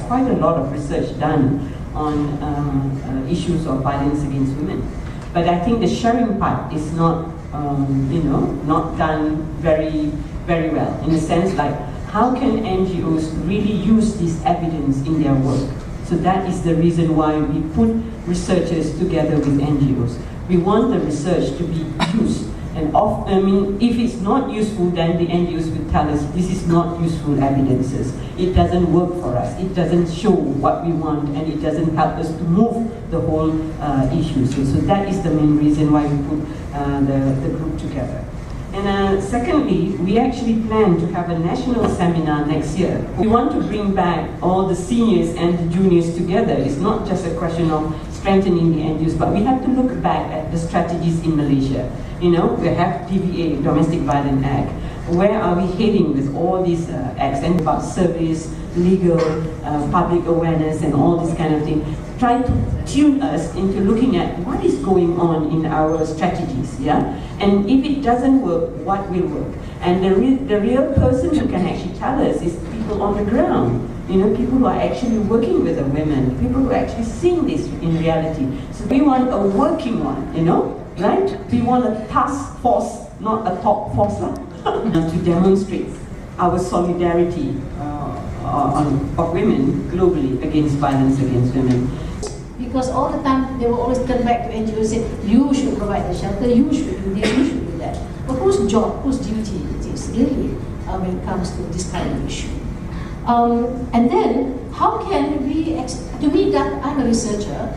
quite a lot of research done on issues of violence against women. But I think the sharing part is not, not done very well, in a sense like, how can NGOs really use this evidence in their work? So that is the reason why we put researchers together with NGOs. We want the research to be used. And if it's not useful, then the NGOs will tell us this is not useful evidences. It doesn't work for us. It doesn't show what we want, and it doesn't help us to move the whole issue. So that is the main reason why we put the group together. And secondly, we actually plan to have a national seminar next year. We want to bring back all the seniors and the juniors together. It's not just a question of strengthening the NGOs, but we have to look back at the strategies in Malaysia. We have DVA, Domestic Violence Act. Where are we heading with all these acts, and about service, legal, public awareness, and all this kind of thing? Try to tune us into looking at what is going on in our strategies, yeah? And if it doesn't work, what will work? And the real person who can actually tell us is people on the ground. People who are actually working with the women, people who are actually seeing this in reality. So we want a working one, right? We want a task force, not a top force, to demonstrate our solidarity of women globally against violence against women. Because all the time they will always turn back to NGOs and say, you should provide the shelter, you should do this, you should do that. But whose job, whose duty it is really when it comes to this kind of issue? And then, how can we, to me, that I'm a researcher,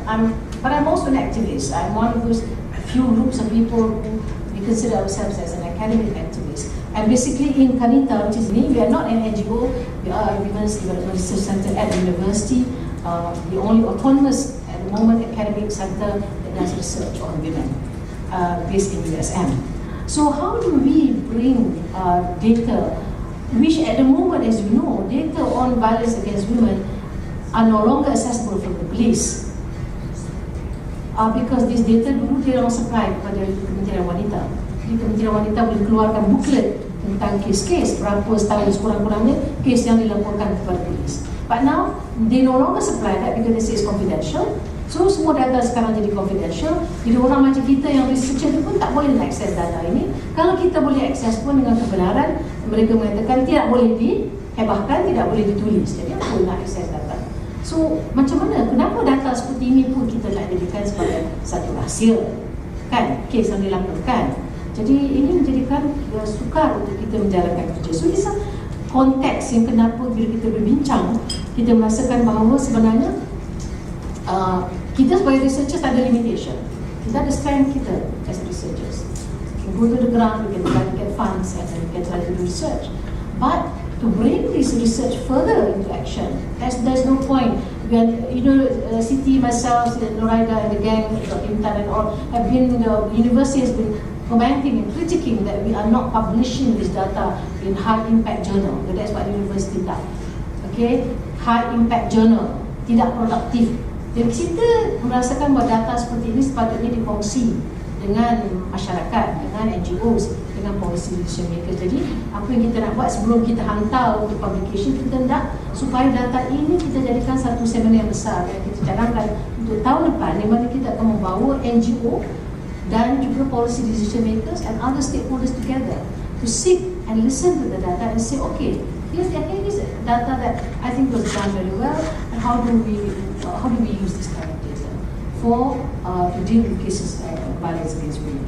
but I'm also an activist. I'm one of those few groups of people who we consider ourselves as an academic activist. And basically in KANITA, which is me, we are not an NGO, we are a women's development research center at the university, the only autonomous at the moment academic center that does research on women, based in USM. So how do we bring data, which at the moment, as you know, data on violence against women are no longer accessible from the police. Because this data dulu dia orang supply kepada Kementerian Wanita. Jadi Kementerian Wanita boleh keluarkan booklet tentang kes-kes, berapa setahun sekurang-kurangnya kes yang dilaporkan kepada polis. But now, they no longer supply that because they say it's confidential. So semua data sekarang jadi confidential. Jadi orang macam kita yang researcher pun tak boleh akses data ini. Kalau kita boleh akses pun dengan kebenaran, mereka mengatakan tidak boleh dihebahkan, tidak boleh ditulis. Jadi apa nak akses data? So macam mana? Kenapa data seperti ini pun kita nak jadikan sebagai satu rahsia? Kan? Kes yang dilaporkan. Jadi ini menjadikan sukar untuk kita menjalankan kerja. So ini konteks yang kenapa bila kita berbincang, kita merasakan bahawa sebenarnya kita sebagai researchers ada limitation. Kita ada strength kita as researchers. We can go to the ground, we can try to get funds, and we can try to do research. But to bring this research further into action, there's no point. When Siti, myself, Noraida, and the gang, Intan and all have been, the university has been commenting and critiquing that we are not publishing this data in high impact journal. So that's what the university does. Okay, high impact journal, tidak produktif. Dan kita merasakan bahawa data seperti ini sepatutnya dikongsi dengan masyarakat, dengan NGOs, dengan policy decision maker. Jadi apa yang kita nak buat sebelum kita hantar untuk publication, kita nak supaya data ini kita jadikan satu seminar yang besar yang kita cadangkan untuk tahun depan, di mana kita akan membawa NGO dan juga policy decision makers and other stakeholders together to sit and listen to the data and say, okay, here's data that I think was done very well, and how do we use this kind of data to deal with cases of violence against women.